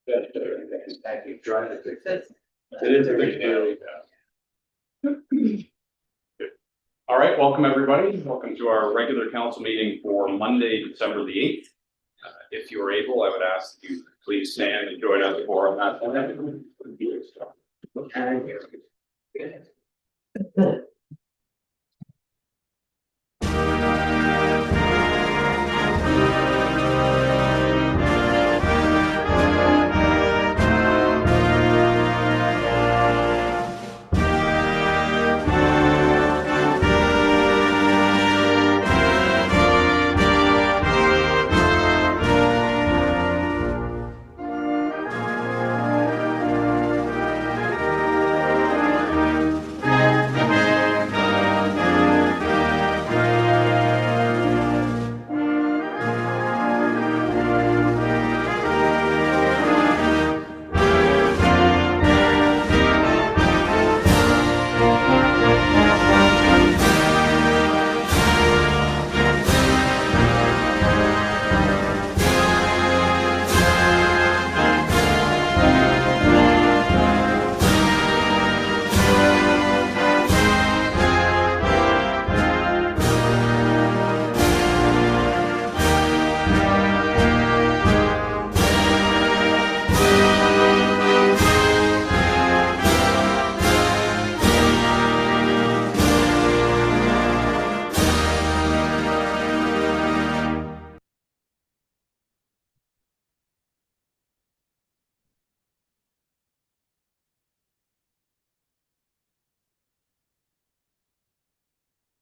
Thank you. Trying to fix it. It is a big deal. Good. All right, welcome everybody. Welcome to our regular council meeting for Monday, December the 8th. If you are able, I would ask that you please stand and join us for on that.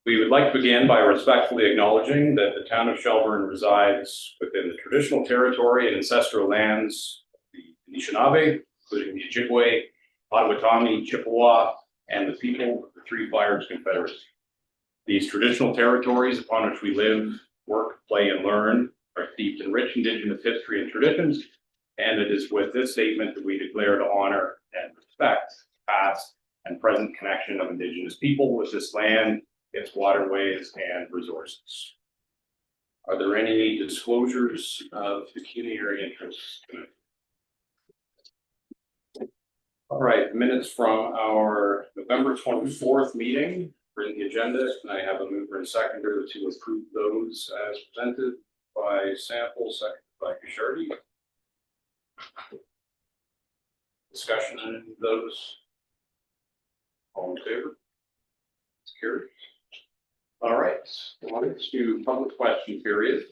We would like to begin by respectfully acknowledging that the town of Shelburne resides within the traditional territory and ancestral lands of the Anishinaabe, including the Ojibwe, Potawatomi, Chippewa, and the people of the Three Fires Confederacy. These traditional territories upon which we live, work, play, and learn are steeped in rich Indigenous history and traditions, and it is with this statement that we declare to honor and respect past and present connection of Indigenous people with this land, its waterways and resources. Are there any disclosures of pecuniary interests tonight? All right, minutes from our November 24th meeting are in the agenda, and I have a mover and seconder to approve those as presented by Sample, seconded by Cuchardi. Discussion on those. All in favor? It's carried. All right, let's do public question period.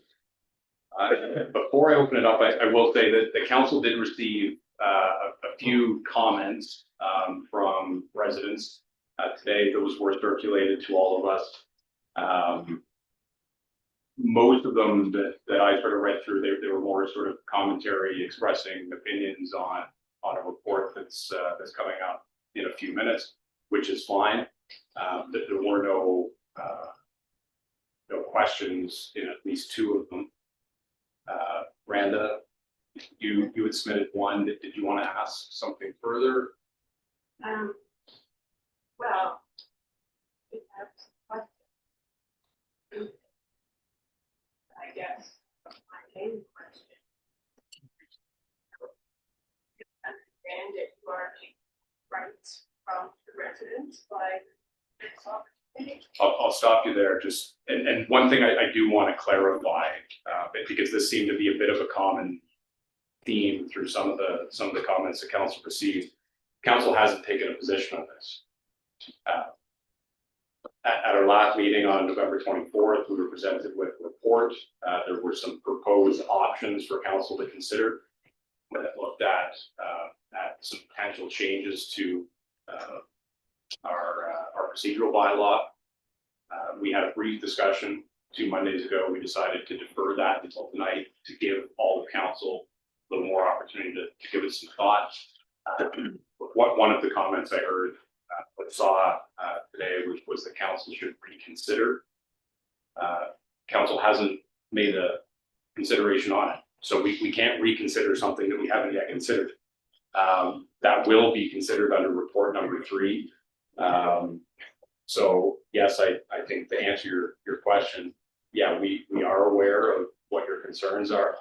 Before I open it up, I will say that the council did receive a few comments from residents today. Those were circulated to all of us. Most of them that I sort of read through, they were more sort of commentary expressing opinions on a report that's coming up in a few minutes, which is fine. That there were no questions in at least two of them. Randa, you had submitted one. Did you want to ask something further? Well, we have some questions. I guess my main question. Understand that you are rights from the residents by this opportunity. I'll stop you there. Just and one thing I do want to clarify, because this seemed to be a bit of a common theme through some of the comments the council received. Council hasn't taken a position on this. At our last meeting on November 24th, we were presented with a report. There were some proposed options for council to consider that looked at some potential changes to our procedural bylaw. We had a brief discussion 2 Mondays ago. We decided to defer that until tonight to give all the council a little more opportunity to give it some thought. One of the comments I heard saw today was the council should reconsider. Council hasn't made a consideration on it, so we can't reconsider something that we haven't yet considered. That will be considered under report number 3. So yes, I think to answer your question, yeah, we are aware of what your concerns are,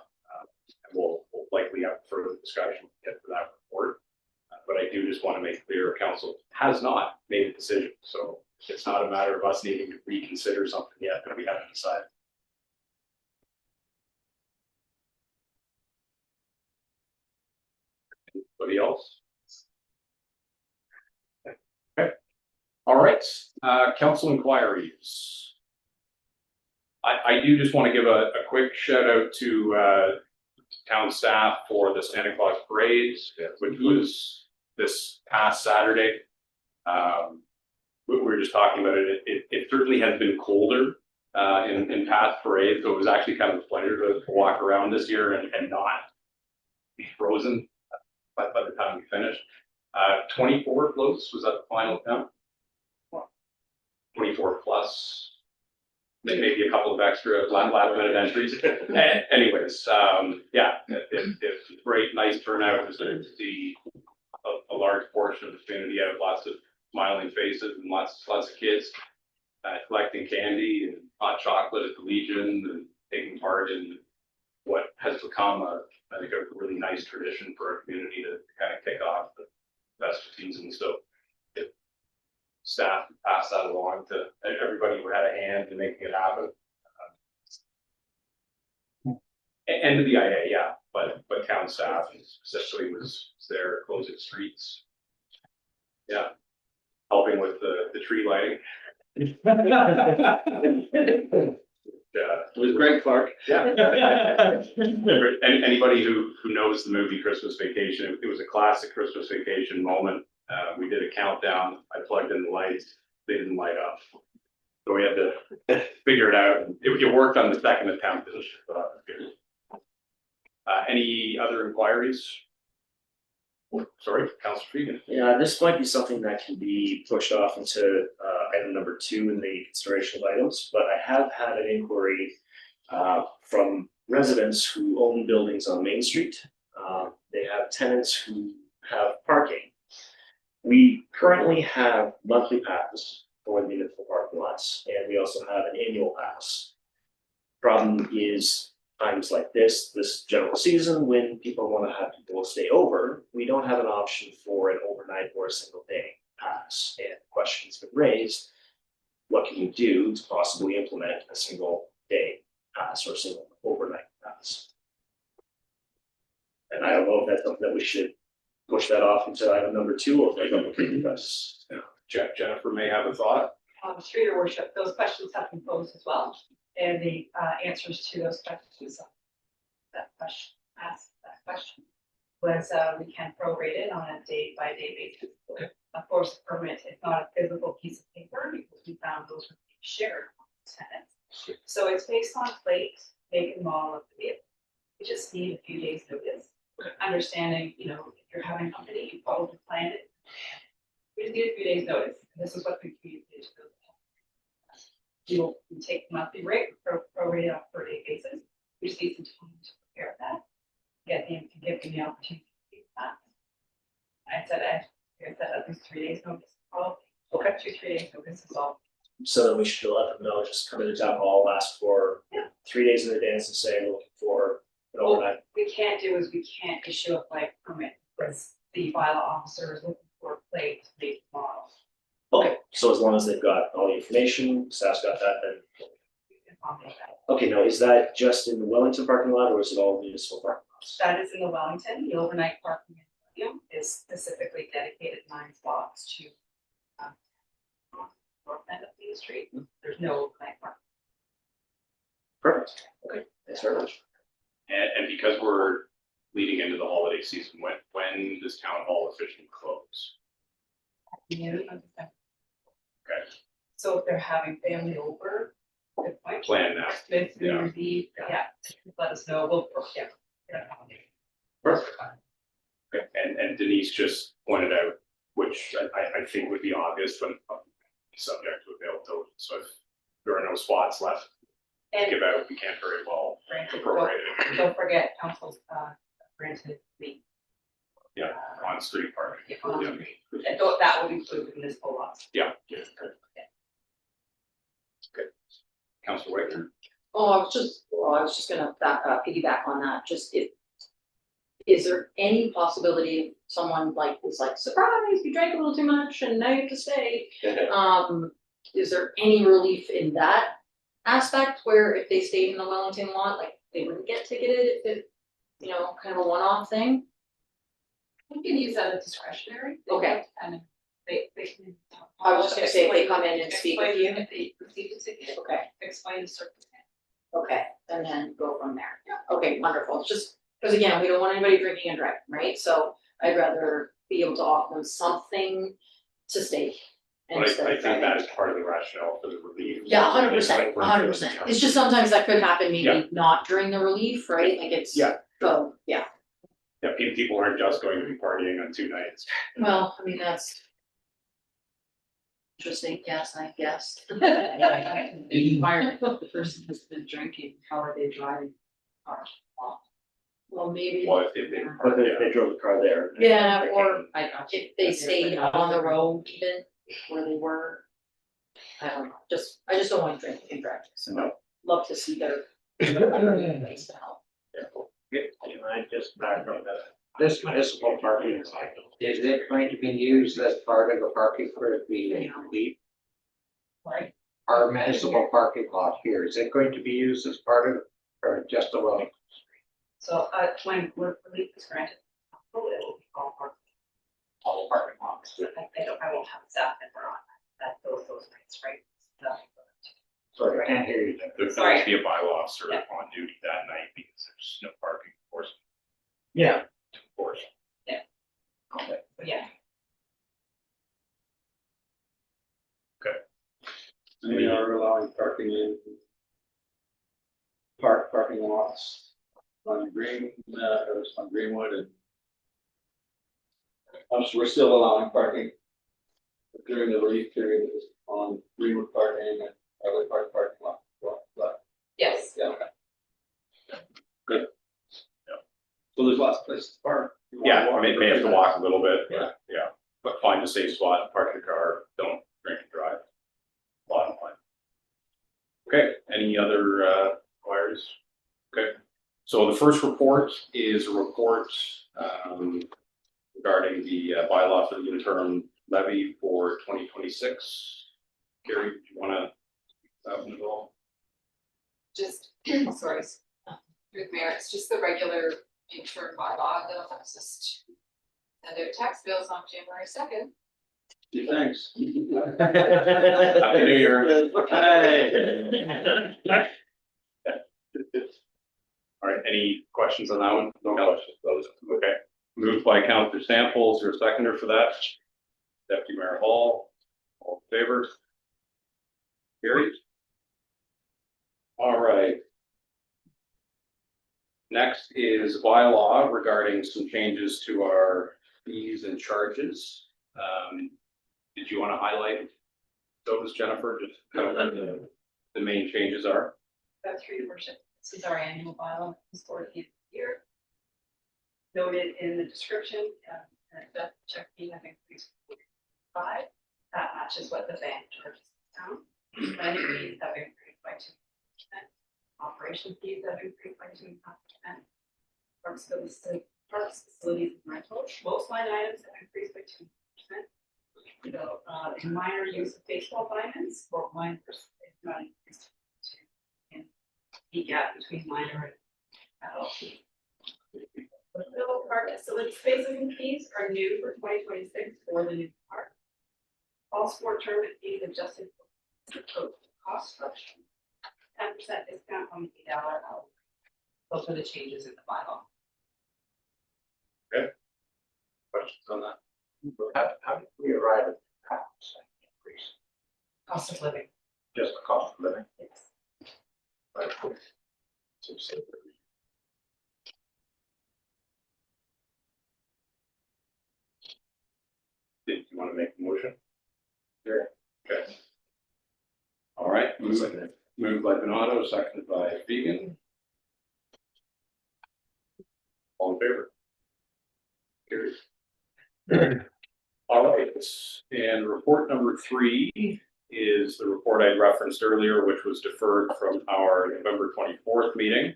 and we'll likely have further discussion advocate for that report. But I do just want to make clear, council has not made a decision, so it's not a matter of us needing to reconsider something yet that we haven't decided. Anybody else? Okay. All right, council inquiries. I do just want to give a quick shout out to town staff for the Santa Claus parade, which was this past Saturday. We were just talking about it. It certainly has been colder in past parades, so it was actually kind of a pleasure to walk around this year and not be frozen by the time we finished. 24 floats was that the final count? 24 plus, maybe a couple of extra last minute entries. Anyways, yeah, it's great, nice turnout. To see a large portion of the community out, lots of smiling faces and lots of kids collecting candy and hot chocolate at the Legion and taking part in what has become I think a really nice tradition for our community to kind of kick off the festive season. So staff pass that along to everybody who had a hand in making it happen. And to the IA, yeah, but town staff especially was there closing streets. Yeah, helping with the tree lighting. Yeah, It was Greg Clark. yeah. Anybody who knows the movie Christmas Vacation, it was a classic Christmas Vacation moment. We did a countdown. I plugged in the lights. They didn't light up. So we had to figure it out. It worked on the second attempt. Any other inquiries? Sorry, Councilor Fegan. Yeah, this might be something that can be pushed off into item number 2 in the consideration of items, but I have had an inquiry from residents who own buildings on Main Street. They have tenants who have parking. We currently have monthly passes for the municipal parking lots, and we also have an annual pass. Problem is times like this general season, when people want to have people stay over, we don't have an option for an overnight or a single day pass. And the question's been raised, what can you do to possibly implement a single day pass or a single overnight pass? And I don't know if that's something that we should push that off into item number 2 or if we can discuss. Jennifer may have a thought. Through your worship, those questions have been posed as well, and the answers to those questions. That question was we can prorate it on a day-by-day basis. Okay. Of course, the permit is not a physical piece of paper because we found those were being shared among tenants. So it's based on plate, make and model of the vehicle. We just need a few days notice. Understanding, if you're having a company, you probably planned it. We just need a few days notice. This is what we communicated to those. You take the monthly rate, prorate on a per day basis. We just need some time to prepare that. Give them the opportunity to do that. I said at least 3 days notice. Okay, 2-3 days notice is all. So then we should let them know, just come into town hall, ask for 3 days in advance and say, we're looking for an overnight. What we can't do is we can't issue a blank permit because the bylaw officer is looking for a plate to make models. Okay, so as long as they've got all the information, staff's got that, then. We can accommodate that. Okay, now is that just in the Wellington parking lot or is it all municipal parking lots? That is in the Wellington. The overnight parking in William is specifically dedicated 9 spots to north end of the street. There's no overnight parking. Perfect, okay, thanks very much. And because we're leading into the holiday season, when does town hall officially close? Okay. So if they're having family over, good point. Plan now. With New Yeah. Year's Eve, yeah, let us know. We'll, yeah. Perfect. Okay, and Denise just pointed out, which I think would be obvious, but subject to availability. So if there are no spots left to And give out, we can't very well granted, appropriate it. don't forget council's granted the Yeah, on street parking. on Yeah. street. And that would include municipal lots. Yeah. Okay. Councilor Wagner. Oh, I was just gonna piggyback on that, just if is there any possibility someone like was like, surprise, you drank a little too much and now you have to stay? Is there any relief in that aspect where if they stayed in the Wellington lot, like they wouldn't get ticketed if it, kind of a one-off thing? We can use that as discretionary. Okay. And they can. I was just gonna say, if they come in and speak with you. Explain if they receive the ticket, Okay, explain the circumstance. okay, and then go from there. Okay, wonderful, just, because again, we don't want anybody drinking and driving, right? So I'd rather be able to offer them something to stay. But I think that is part of the rationale for the relief. Yeah, 100%, It's like we're 100%. It's just sometimes that could happen, Yeah. maybe not during the relief, right? Like it's. Yeah. Oh, yeah, Yeah, people aren't just going to be partying on 2 nights. well, I mean, that's. Interesting, yes, I guess. Environment, the person has been drinking, how are they driving? Well, maybe, What if they? But if they drove the car there. yeah, or I got you. if they stayed on the road even where they were. I don't know, I just don't want to drink and drive, so No. love to see their. Ways to help. Can I just back up that? This municipal parking, is it going to be used as part of the parking for the lead? Right. Our municipal parking lot here, is it going to be used as part of, or just a Wellington? So, when relief is granted, it will be all parking. All parking lots. I won't have staff that are on that, those nights, right? Sorry, I can't hear you. There's Sorry. going to be a bylaw officer Yeah. on duty that night because there's no parking, of course. Yeah. Of course. Okay. But yeah, We are allowing parking in parking lots on on Greenwood and we're still allowing parking during the relief period on Greenwood parking and other parking lot. yes, Yeah, okay. Good. Yeah. So there's lots of places to park. You wanna Yeah, walk, may have to walk a little bit, Yeah. but yeah, but find a safe spot, park your car, don't drink and drive. Bottom line. Okay, any other wires? Okay, so the first report is a report regarding the bylaw for the interim levy for 2026. Gary, do you wanna, that one at all? Just, sorry, through the mayor, it's just the regular interim bylaw that allows us to send out tax bills on January 2nd. Gee, thanks. Happy New Year. All right, any questions on that one? No questions. Okay, moved by Counselor Sample, is there a seconder for that? Deputy Mayor Hall, all in favor? Carried. All right. Next is bylaw regarding some changes to our fees and charges. Did you want to highlight those, Jennifer, just kind of what the main changes are? that's through your worship, this is our annual bylaw, it's for the year. Noted in the description, that check fee, I think, is 5, that matches what the bank charges town. Planning fees have increased by 2%. Operation fees have increased by 2.5%. Parks, facilities, and rentals, most line items have increased by 2%. So, in minor use of baseball diamonds, or minor, is not increased to, and the gap between minor and adult. The Villa Park facility spaces and fees are new for 2026 for the new park. All sport tournament fees adjusted for cost structure. 10% discount on the $8 hour. Those are the changes in the bylaw. Questions on that? How did we arrive at that increase? Cost of living. Just the cost of living? Yes. Did you want to make a motion? Sure. Okay. All right, moved by Donato, seconded by Fegan. All in favor? Carried. All right, and report number 3 is the report I referenced earlier, which was deferred from our November 24th meeting.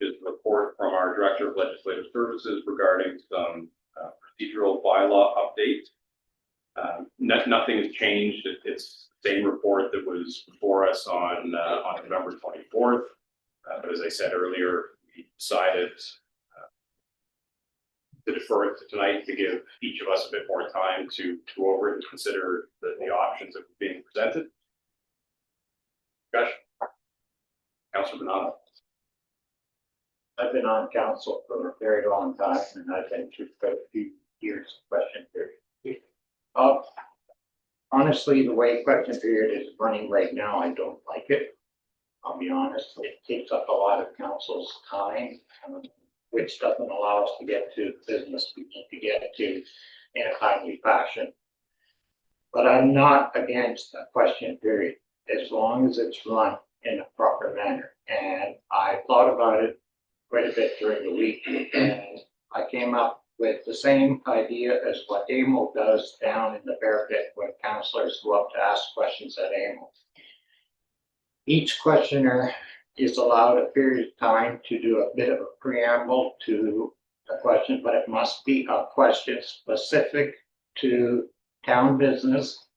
Is the report report from our Director of Legislative Services regarding some procedural bylaw update. Nothing has changed. It's the same report that was before us on November 24th. But as I said earlier, we decided to defer it to tonight to give each of us a bit more time to go over it and consider the options that were being presented. Discussion. Councilor Bernardo. I've been on council for a very long time and I've been through quite a few years of question period. Honestly, the way question period is running right now, I don't like it. I'll be honest, it takes up a lot of council's time, which doesn't allow us to get to business we need to get to in a timely fashion. But I'm not against a question period as long as it's run in a proper manner. And I thought about it quite a bit during the week, and I came up with the same idea as what AMO does down in the Bear Pit when councillors go up to ask questions at AMO. Each questioner is allowed a period of time to do a bit of a preamble to the question, but it must be a question specific to town business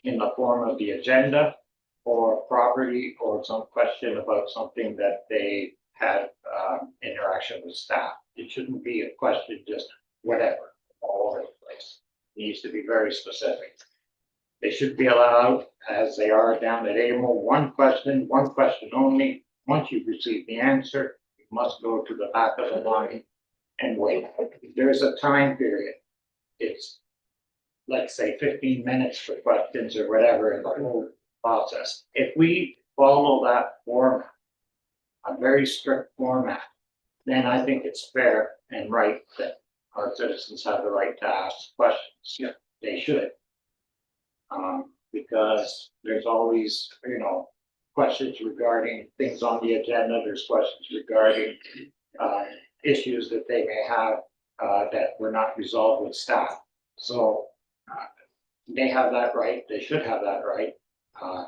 in the form of the agenda or property or some question about something that they had interaction with staff. It shouldn't be a question just whatever, all over the place. It needs to be very specific. They should be allowed, as they are down at AMO, one question only. Once you've received the answer, you must go to the back of the line and wait. There's a time period. It's, let's say, 15 minutes for questions or whatever in the whole process. If we follow that format, a very strict format, then I think it's fair and right that our citizens have the right to ask questions. Yeah, they should. Because there's always, questions regarding things on the agenda. There's questions regarding issues that they may have that were not resolved with staff. So they have that right. They should have that right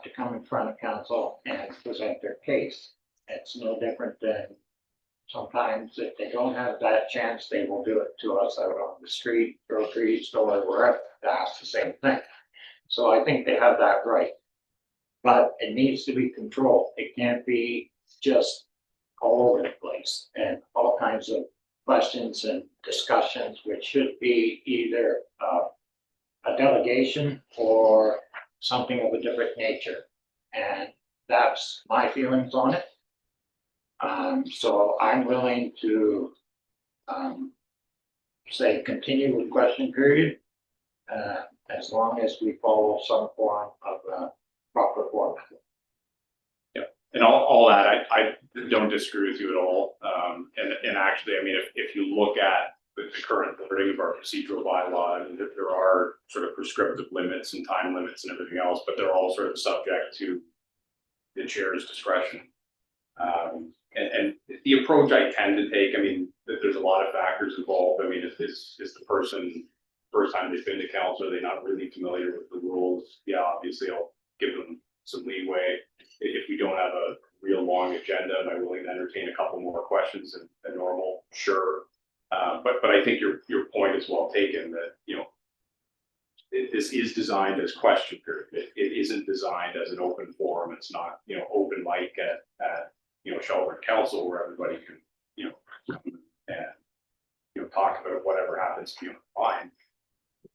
to come in front of council and present their case. It's no different than sometimes if they don't have that chance, they will do it to us out on the street, grocery store, wherever, to ask the same thing. So I think they have that right. But it needs to be controlled. It can't be just all over the place and all kinds of questions and discussions, which should be either a delegation or something of a different nature. And that's my feelings on it. So I'm willing to say continue with question period as long as we follow some form of proper format. And all that, I don't disagree with you at all. And actually, I mean, if you look at the current wording of our procedural bylaw, I mean, there are sort of prescriptive limits and time limits and everything else, but they're all sort of subject to the chair's discretion. And the approach I tend to take, I mean, there's a lot of factors involved. I mean, is the person, first time they've been to council, are they not really familiar with the rules? Yeah, obviously I'll give them some leeway. If we don't have a real long agenda, am I willing to entertain a couple more questions than normal? Sure. But I think your point is well taken that, this is designed as question period. It isn't designed as an open forum. It's not, open mic at Shelburne Council where everybody can, come and, talk about whatever happens to be on the mind.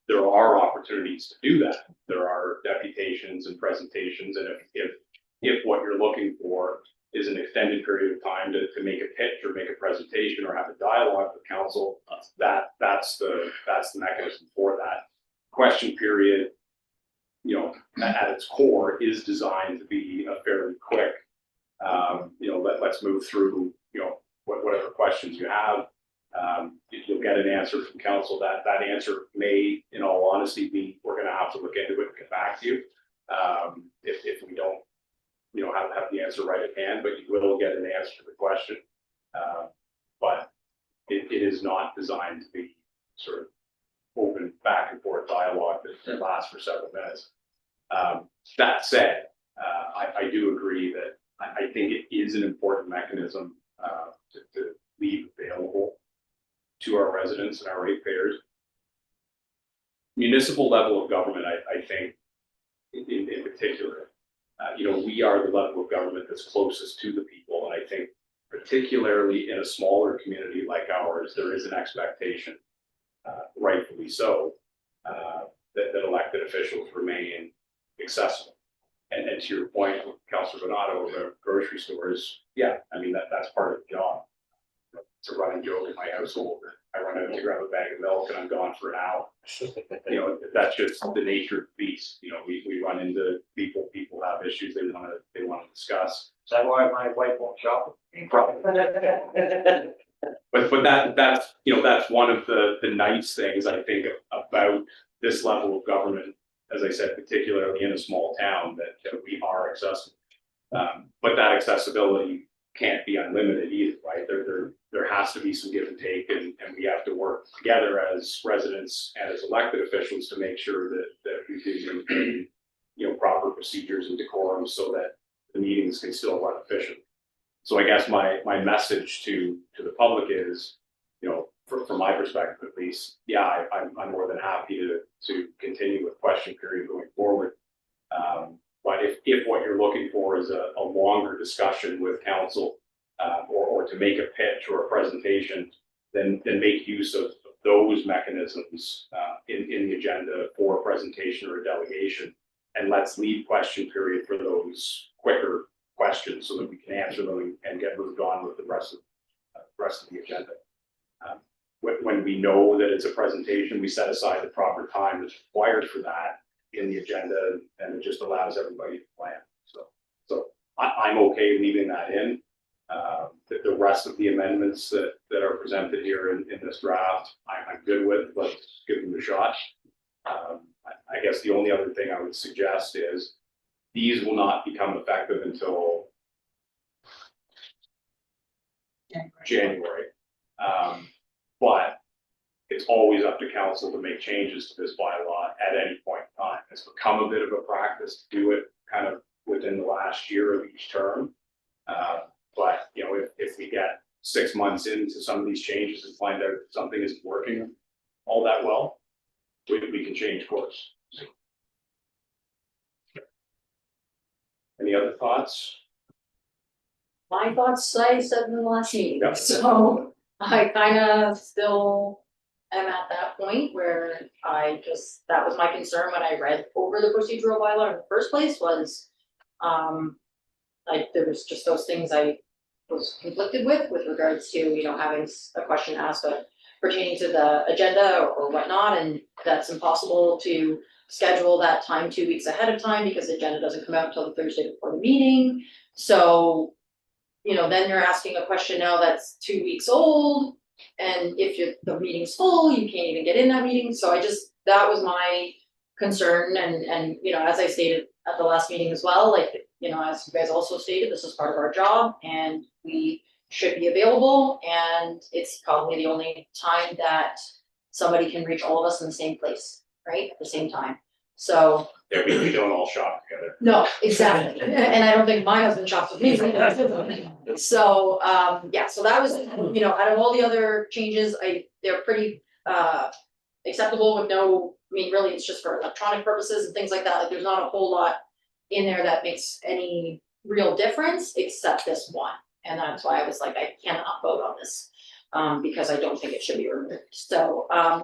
There are opportunities to do that. There are deputations and presentations, and if what you're looking for is an extended period of time to make a pitch or make a presentation or have a dialogue with council, that's the mechanism for that. Question period, at its core is designed to be a fairly quick, let's move through, whatever questions you have. If you'll get an answer from council, that answer may, in all honesty, be we're going to have to look into it and get back to you. If we don't, have the answer right at hand, but you will get an answer to the question. But it is not designed to be sort of open back and forth dialogue that lasts for several minutes. That said, I do agree that I think it is an important mechanism to leave to our residents and our ratepayers. Municipal level of government, I think, in particular, we are the level of government that's closest to the people, and I think particularly in a smaller community like ours, there is an expectation, rightfully so, that elected officials remain accessible. And to your point, Councilor Donato, the grocery stores, yeah, I mean, that's part of the job. It's a running joke in my household. I run out to grab a bag of milk and I'm gone for an hour. That's just the nature of the beast. We run into people have issues they want to discuss. Is that why my wife won't shop? But that's one of the nice things I think about this level of government, as I said, particularly in a small town, that we are accessible. But that accessibility can't be unlimited either, right? There has to be some give and take, and we have to work together as residents and as elected officials to make sure that we can maintain, proper procedures and decorum so that the meetings can still run efficiently. So I guess my message to the public is, from my perspective at least, yeah, I'm more than happy to continue with question period going forward. But if what you're looking for is a longer discussion with council, or to make a pitch or a presentation, then make use of those mechanisms in the agenda for a presentation or a delegation. And let's leave question period for those quicker questions so that we can answer them and get moved on with the rest of the agenda. When we know that it's a presentation, we set aside the proper time that's required for that in the agenda, and it just allows everybody to plan. So I'm okay leaving that in. The rest of the amendments that are presented here in this draft, I'm good with. Let's give them a shot. I guess the only other thing I would suggest is these will not become effective until January. But it's always up to council to make changes to this bylaw at any point in time. It's become a bit of a practice to do it kind of within the last year of each term. But if we get 6 months into some of these changes and find out something isn't working all that well, we can change course. Any other thoughts? My thoughts, I said in the last meeting, Yep. so I kind of still am at that point where that was my concern when I read over the procedural bylaw in the first place was, there was just those things I was conflicted with regards to, having a question asked pertaining to the agenda or whatnot, and that's impossible to schedule that time 2 weeks ahead of time because the agenda doesn't come out until the Thursday before the meeting. So, then you're asking a question now that's 2 weeks old, and if the meeting's full, you can't even get in that meeting. So that was my concern, and as I stated at the last meeting as well, as you guys also stated, this is part of our job and we should be available, and it's probably the only time that somebody can reach all of us in the same place, right, at the same time. So Yeah, we don't all shop together. no, exactly, and I don't think my husband shops with me. So, so that was, out of all the other changes, they're pretty acceptable with no, really, it's just for electronic purposes and things like that. Like, there's not a whole lot in there that makes any real difference except this one. And that's why I was like, I cannot vote on this, because I don't think it should be removed. So, I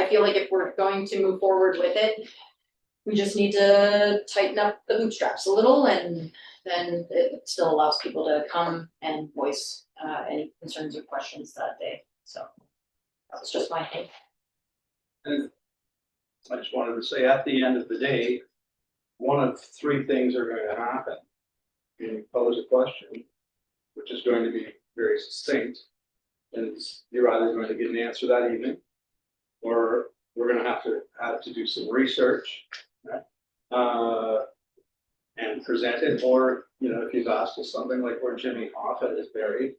feel like if we're going to move forward with it, we just need to tighten up the bootstraps a little, and then it still allows people to come and voice any concerns or questions that day. So that was just my thing. And I just wanted to say, at the end of the day, one of three things are going to happen. You pose a question, which is going to be very succinct, and you're either going to get an answer that evening, or we're going to have to do some research, and present it, or if you've asked us something like where Jimmy Hoffa is buried,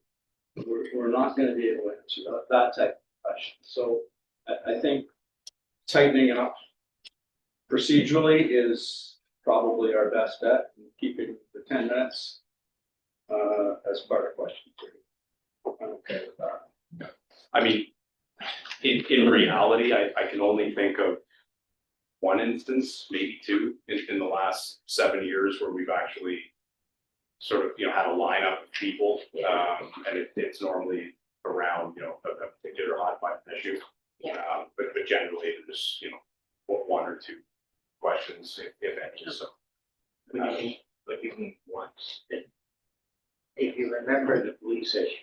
we're not going to be able to answer that type of question. So I think tightening up procedurally is probably our best bet, and keeping the 10 minutes as part of question 3. I'm okay with that. I mean, In reality, I can only think of one instance, maybe two, in the last 7 years where we've actually sort of, had a lineup of people, and it's normally around, a particular hot button issue. Yeah. But generally, there's, one or two questions, if any, so. But you mean once. If you remember the police issue,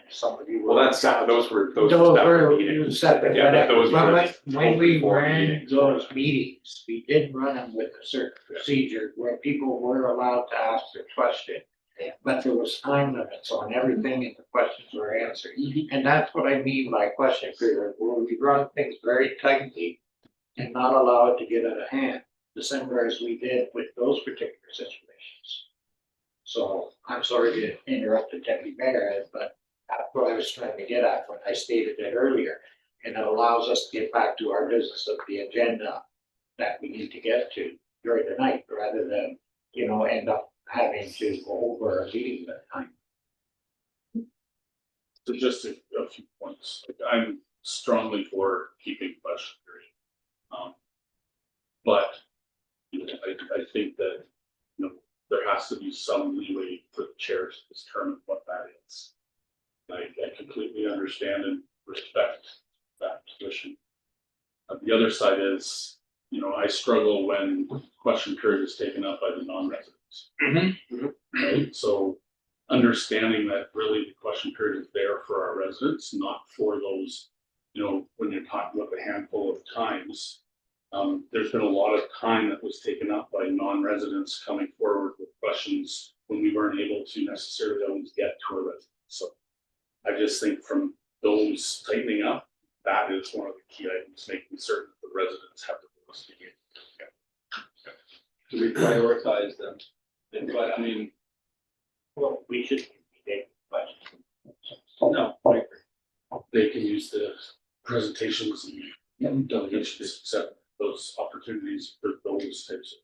some of you. Well, those were Those separate were meetings. separate, Yeah, but but those were when we before ran meetings. those meetings, we did run them with a certain procedure where people were allowed to ask their question. Yeah. But there was time limits on everything and the questions were answered. And that's what I mean by question period, where we run things very tightly and not allow it to get out of hand, the same way as we did with those particular situations. So I'm sorry to interrupt the deputy mayor, but that's what I was trying to get at when I stated it earlier. And it allows us to get back to our business of the agenda that we need to get to during the night, rather than, end up having to go over a meeting at a time. So just a few points. I'm strongly for keeping question period. But I think that, there has to be some leeway for the chairs to determine what that is. I completely understand and respect that position. The other side is, I struggle when question period is taken up by the non-residents. Right, so understanding that really the question period is there for our residents, not for those, when you're talking about a handful of times. There's been a lot of time that was taken up by non-residents coming forward with questions when we weren't able to necessarily always get to a resident. So I just think from those tightening up, that is one of the key items, making certain that the residents have the voice to get. Do we prioritize them? But I mean, Well, we should take questions. No, I agree. They can use the presentations and delegations, accept those opportunities for those types of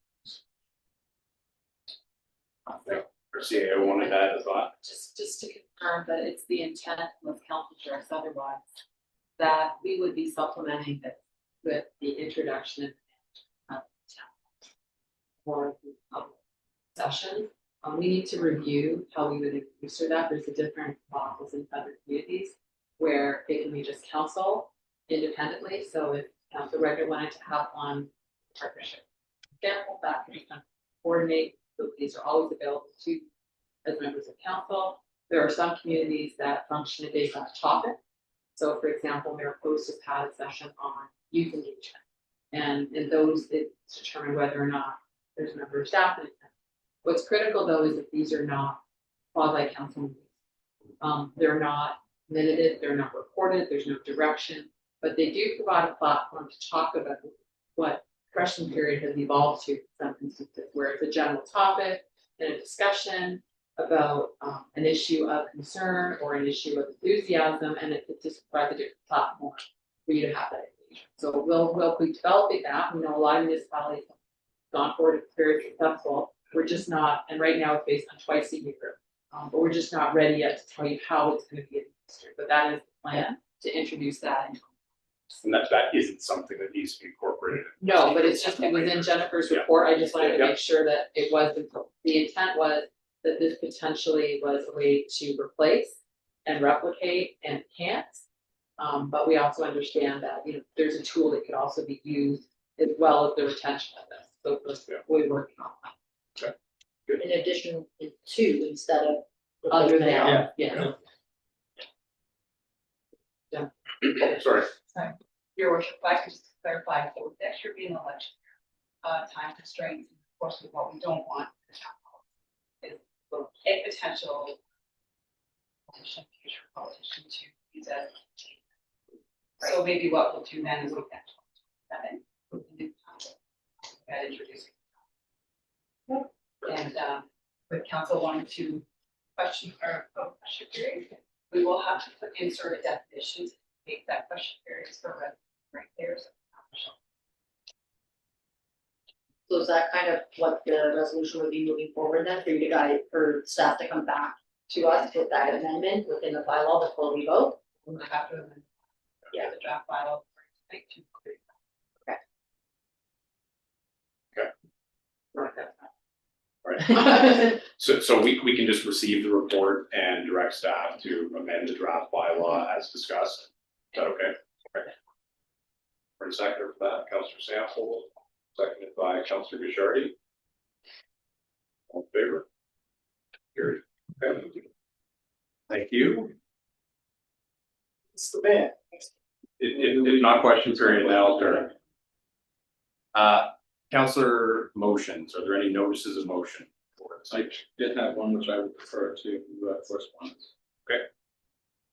things. Garcia, I wanted to add a thought. Just to confirm that it's the intent of council directs otherwise, that we would be supplementing this with the introduction of for the public session. We need to review how we would administer that. There's a different models in other communities where it can be just council independently. So if council regular wanted to have one partnership, example, that can be coordinate. So these are always available to as members of council. There are some communities that function based on a topic. So for example, Mayor Post has had a session on youth engagement. And in those, it's determined whether or not there's a member of staff. What's critical though is that these are not quasi-council meetings. They're not minuted, they're not recorded, there's no direction, but they do provide a platform to talk about what question period has evolved to in some instances, where it's a general topic and a discussion about an issue of concern or an issue of enthusiasm, and it just provides a different platform for you to have that engagement. So we'll be developing that. We know a lot of municipalities have gone forward, it's very successful. We're just not, and right now it's based on twice a year, but we're just not ready yet to tell you how it's going to be administered. But that is the plan to introduce that. And that isn't something that needs to be incorporated. No, but it's just, it was in Jennifer's report. I just wanted to make sure that it was, the intent was that this potentially was a way to replace and replicate and enhance. But we also understand that, there's a tool that could also be used as well as the retention of this. So we're working on that. In addition to instead of. Other than, Yeah. Sorry. Your worship, if I could just clarify, so with next year being an election, time constraints, of course, what we don't want is a potential future politician to use as. So maybe what we'll do then is look at 27 and introducing. And with council wanting to question or question period, we will have to put in sort of definitions, make that question periods for right there. So is that kind of what the resolution would be moving forward then, for you to guide, for staff to come back to us with that amendment within the bylaw before we vote? We'll have to amend. Yeah. The draft bylaw. Thank you. Right. So we can just receive the report and direct staff to amend the draft bylaw as discussed. Is that okay? Okay. For a second for that, Councillor Sample, seconded by Councillor Bishardi. All in favor? Carried. Okay. Thank you. It's the band. If not question period, now I'll turn. Councillor motions, are there any notices of motion for this? I did have one which I would prefer to correspondence.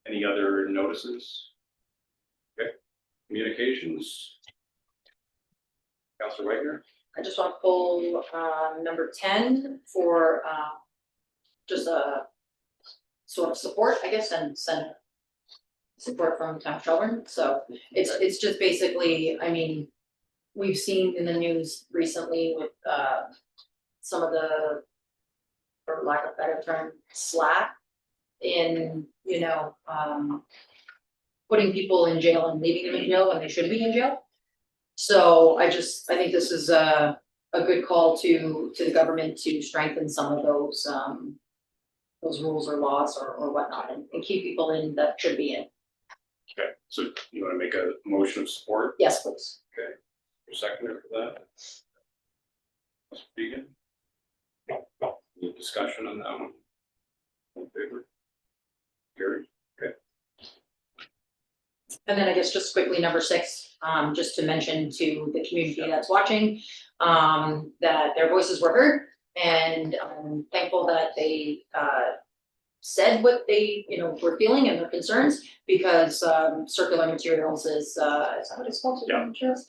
Any other notices? Okay, communications? Councillor Wagner? I just want to pull number 10 for just a sort of support, I guess, and send support from town of Shelburne. So it's just basically, I mean, we've seen in the news recently with some of the, for lack of a better term, slack in, you know, putting people in jail and leaving them in jail when they should be in jail. So I think this is a good call to the government to strengthen some of those rules or laws or whatnot and keep people in that should be in. Okay, so you want to make a motion of support? Yes, please. Okay, your seconder for that? Mr. Deegan? Any discussion on that one? All in favor? Carried. Okay. And then I guess just quickly, number 6, just to mention to the community that's watching, that their voices were heard, and I'm thankful that they said what they, you know, were feeling and their concerns, because circular materials is that what it's called? Circular Yeah. Materials,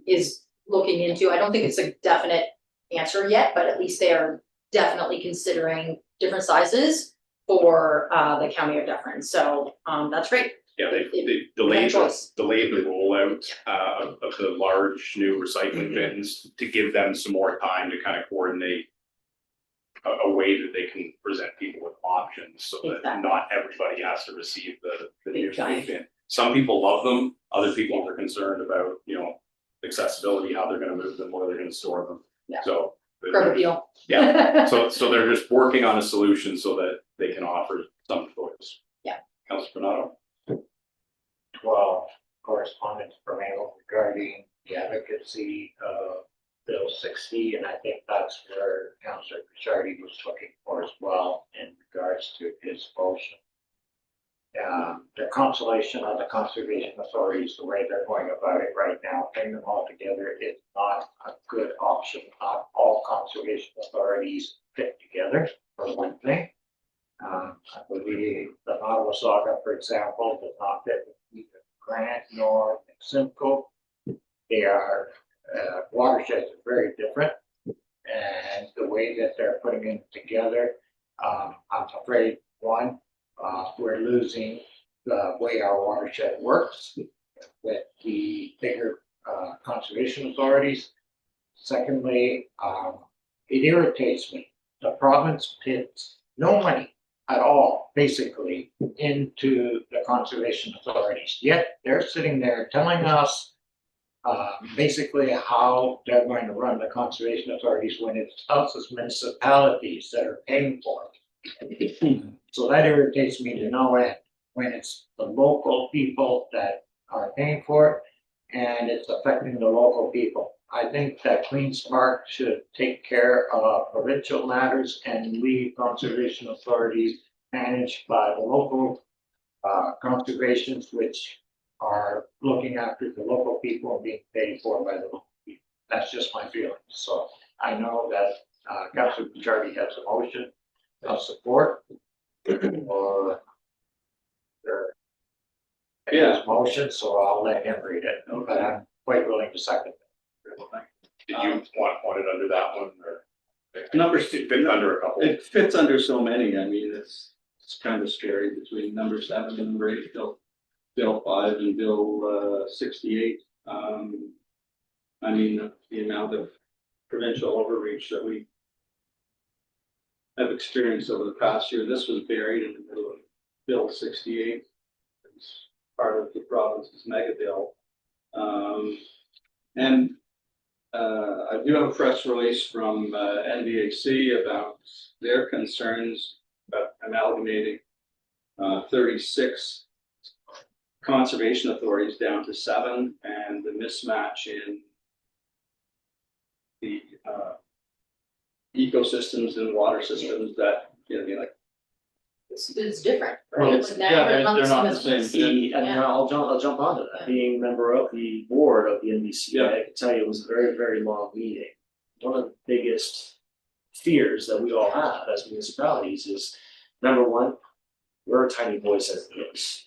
is looking into. I don't think it's a definite answer yet, but at least they are definitely considering different sizes for the county of Dufferin. So that's great. Yeah, they have delayed, choice. delayed the rollout of the large new recycling bins to give them some more time to kind of coordinate a way that they can present people with options so that Exactly. not everybody has to receive the new Big giant. bin. Some people love them, other people are concerned about, you know, accessibility, how they're gonna move them, where they're gonna store them. Yeah. So. Curb appeal. Yeah, so they're just working on a solution so that they can offer some choice. Yeah. Councilor Donato? 12 correspondence from Angle regarding the advocacy of Bill 60, and I think that's where Councillor Pichardi was looking for as well in regards to his motion. The consolation of the conservation authorities, the way they're going about it right now, bring them all together is not a good option. Not all conservation authorities fit together, for one thing. I believe the Ottawa Saga, for example, does not fit with either Grant nor Simcoe. They are, watersheds are very different, and the way that they're putting it together, I'm afraid, one, we're losing the way our watershed works with the bigger conservation authorities. Secondly, it irritates me. The province puts no money at all, basically, into the conservation authorities. Yet they're sitting there telling us basically how they're going to run the conservation authorities when it's us as municipalities that are paying for it. So that irritates me to no end when it's the local people that are paying for it and it's affecting the local people. I think that Queen's Park should take care of provincial matters and leave conservation authorities managed by the local conservations, which are looking after the local people and being paid for by the local people. That's just my feeling. So I know that Councilor Pichardi has a motion of support or his motion, so I'll let him read it, but I'm quite willing to second it. Did you want it under that one or? Number It fit under a couple. It fits under so many. I mean, it's kind of scary between number 7 and number 8, Bill 5 and Bill 68. I mean, the amount of provincial overreach that we have experienced over the past year. This was buried in the middle of Bill 68. It's part of the province's mega bill. And I do have a press release from NVAC about their concerns about amalgamating 36 conservation authorities down to 7, and the mismatch in the ecosystems and water systems that, like. It's different, Well, right? it's- Like yeah, that they're not the becomes- same. See, and I'll jump onto that, being member of the board of the NBCA, I can tell you it was a very, very long meeting. One of the biggest fears that we all have as municipalities is, number one, we're a tiny voice as it is.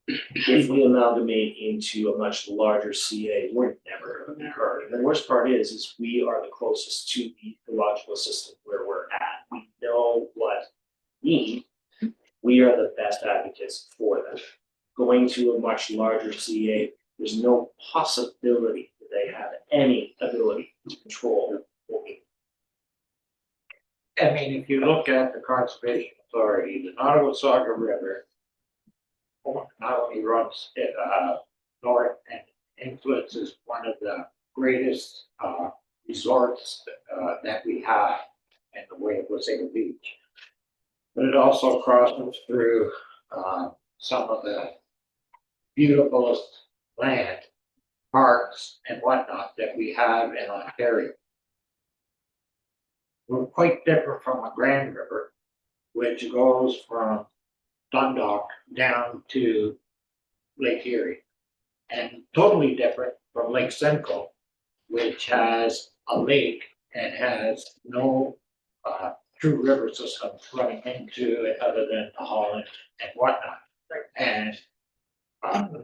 If we amalgamate into a much larger CA, we're never gonna be heard. And the worst part is we are the closest to the ecological system where we're at. We know what we need. We are the best advocates for them. Going to a much larger CA, there's no possibility that they have any ability to control what we. I mean, if you look at the Conservation Authority, the Nottawasaga River not only runs north and influences one of the greatest resorts that we have in the way of Wasaga Beach, but it also crosses through some of the beautifulest land, parks and whatnot that we have in Ontario. We're quite different from the Grand River, which goes from Dundalk down to Lake Erie. And totally different from Lake Simcoe, which has a lake and has no true river system running into it other than the Holland and whatnot. And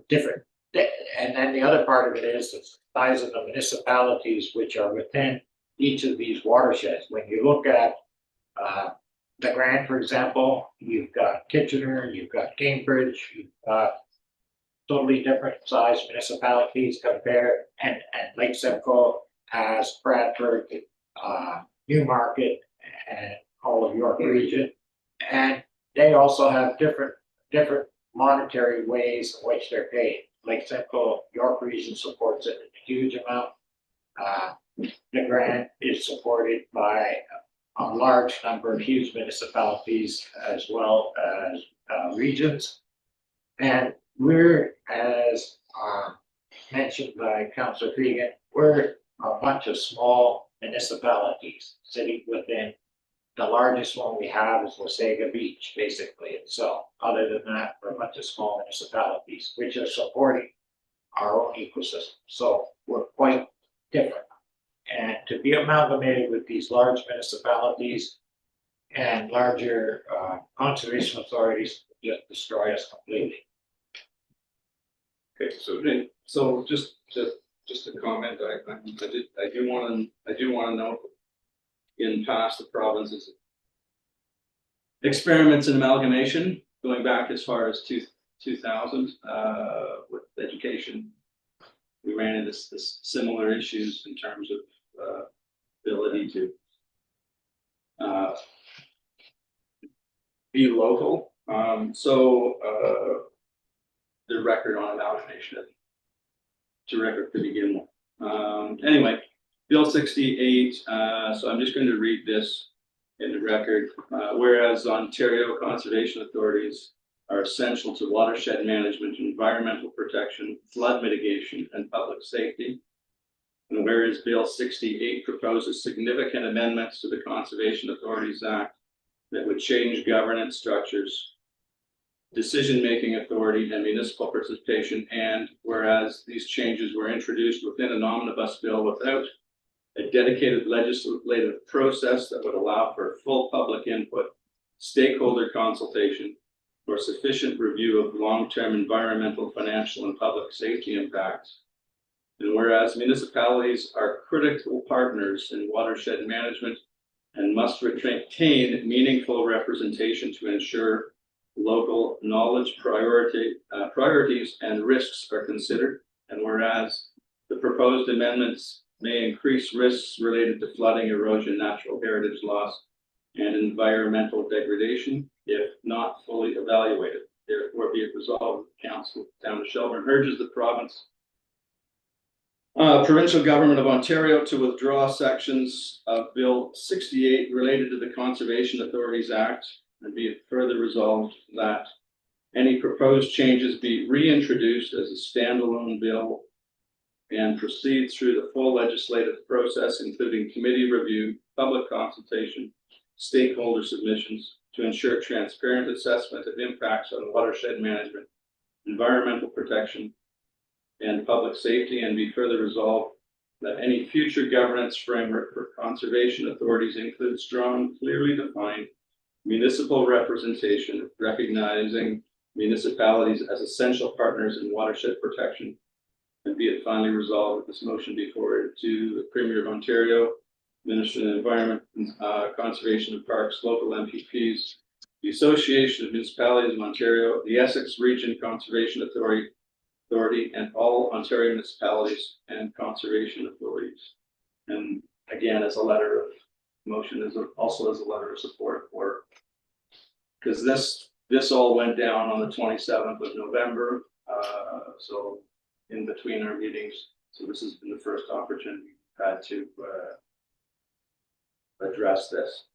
different. And then the other part of it is the size of the municipalities which are within each of these watersheds. When you look at the Grand, for example, you've got Kitchener, you've got Cambridge, you've got totally different size municipalities compared, and Lake Simcoe has Bradford, Newmarket, and all of York region. And they also have different monetary ways in which they're paid. Lake Simcoe, York region supports it in a huge amount. The grant is supported by a large number of huge municipalities as well as regions. And we're, as mentioned by Councillor Fegan, we're a bunch of small municipalities sitting within. The largest one we have is Wasaga Beach, basically itself. Other than that, we're a bunch of small municipalities, which are supporting our own ecosystem. So we're quite different. And to be amalgamated with these large municipalities and larger conservation authorities just destroy us completely. Okay, so just a comment, I do want to note, in past the province's experiments in amalgamation, going back as far as 2000, with education, we ran into this similar issues in terms of ability to be local. The record on amalgamation is terrific to begin with. Anyway, Bill 68, so I'm just going to read this in the record. Whereas Ontario conservation authorities are essential to watershed management, environmental protection, flood mitigation, and public safety. And whereas Bill 68 proposes significant amendments to the Conservation Authorities Act that would change governance structures, decision-making authority, and municipal participation, and whereas these changes were introduced within an omnibus bill without a dedicated legislative process that would allow for full public input, stakeholder consultation, or sufficient review of long-term environmental, financial, and public safety impacts. And whereas municipalities are critical partners in watershed management and must retain meaningful representation to ensure local knowledge priorities and risks are considered. And whereas the proposed amendments may increase risks related to flooding, erosion, natural heritage loss, and environmental degradation if not fully evaluated. therefore be it resolved, the Council of the Town of Shelburne urges the province provincial government of Ontario to withdraw sections of Bill 68 related to the Conservation Authorities Act, and be it further resolved that any proposed changes be reintroduced as a standalone bill and proceed through the full legislative process, including committee review, public consultation, stakeholder submissions, to ensure transparent assessment of impacts on watershed management, environmental protection, and public safety, and be further resolved that any future governance framework for conservation authorities includes strong, clearly defined municipal representation, recognizing municipalities as essential partners in watershed protection. And be it finally resolved that this motion be forwarded to the Premier of Ontario, Minister of the Environment, Conservation and Parks, local MPPs, the Association of Municipalities of Ontario, the Essex Region Conservation Authority, and all Ontario municipalities and conservation authorities. And again, as a letter of motion, also as a letter of support for, because this all went down on the 27th of November. So in between our meetings, so this has been the first opportunity we've had to address this.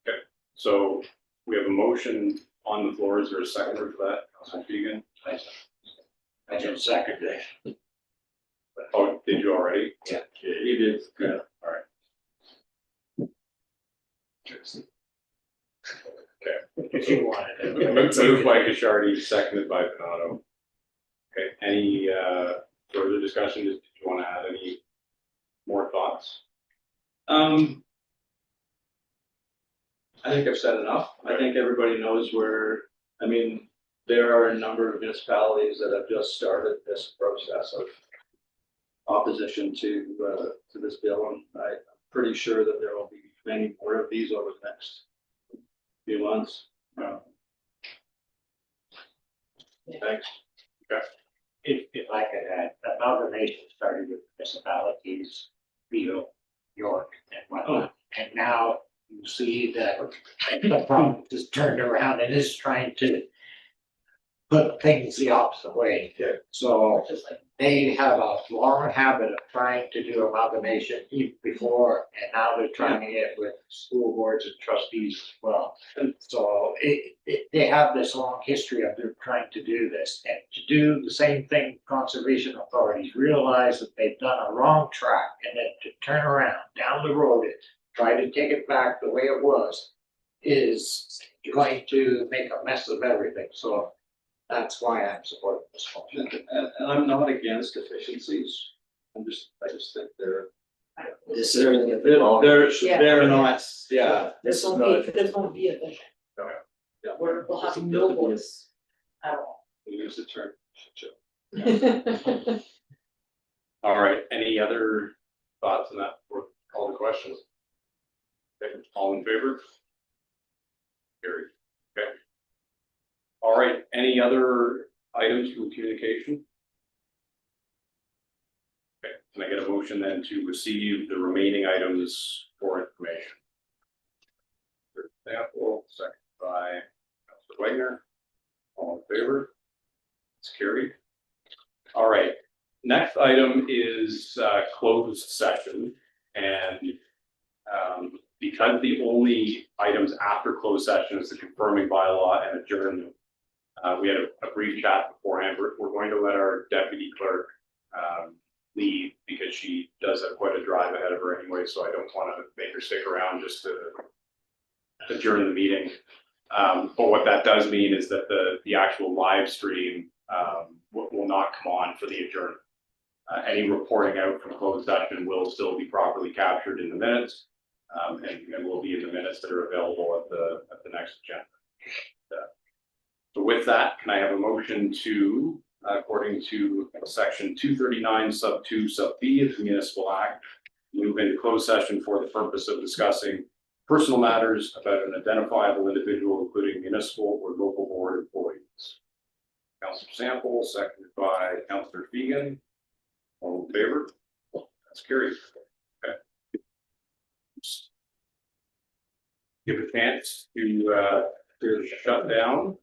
Okay, so we have a motion on the floor. Is there a seconder for that, Councilor Fegan? I just second it. Oh, did you already? Yeah. You did, good, all right. Okay. If you wanted it. Moved by Kishardi, seconded by Panato. Okay, any further discussion? Did you want to add any more thoughts? I think I've said enough. I think everybody knows where, I mean, there are a number of municipalities that have just started this process of opposition to this bill, and I'm pretty sure that there will be many more of these over the next few months. Thanks. Okay. If I could add, amalgamation started with municipalities, Beal, York, and whatnot. And now you see that the province is turned around and is trying to put things the opposite way. Yeah. So they have a long habit of trying to do amalgamation even before, and now they're trying it with school boards and trustees as well. And so they have this long history of them trying to do this, and to do the same thing, conservation authorities realize that they've done a wrong track, and then to turn around down the road and try to take it back the way it was is going to make a mess of everything. So that's why I'm supporting this motion. And I'm not against efficiencies. I just think they're Yeah. they're not, yeah. This won't be efficient. Okay. Yeah. We'll have no voice at all. We use the term shit show. All right, any other thoughts on that before we call the questions? Okay, all in favor? Carried. Okay. All right, any other items from communication? Okay, can I get a motion then to receive the remaining items for information? For example, second by Councilor Wagner. All in favor? It's carried. All right, next item is closed session, and because the only items after closed session is the confirming bylaw and adjournment. We had a brief chat beforehand. We're going to let our deputy clerk leave because she does have quite a drive ahead of her anyway, so I don't want to make her stick around just to adjourn the meeting. But what that does mean is that the actual live stream will not come on for the adjournment. Any reporting out from closed session will still be properly captured in the minutes, and will be in the minutes that are available at the next agenda. So with that, can I have a motion to, according to section 239 sub 2 sub B of the Municipal Act, move into closed session for the purpose of discussing personal matters about an identifiable individual, including municipal or local board employees. Councilor Sample, seconded by Councilor Fegan. All in favor? That's carried. Okay. Give a chance to shut down.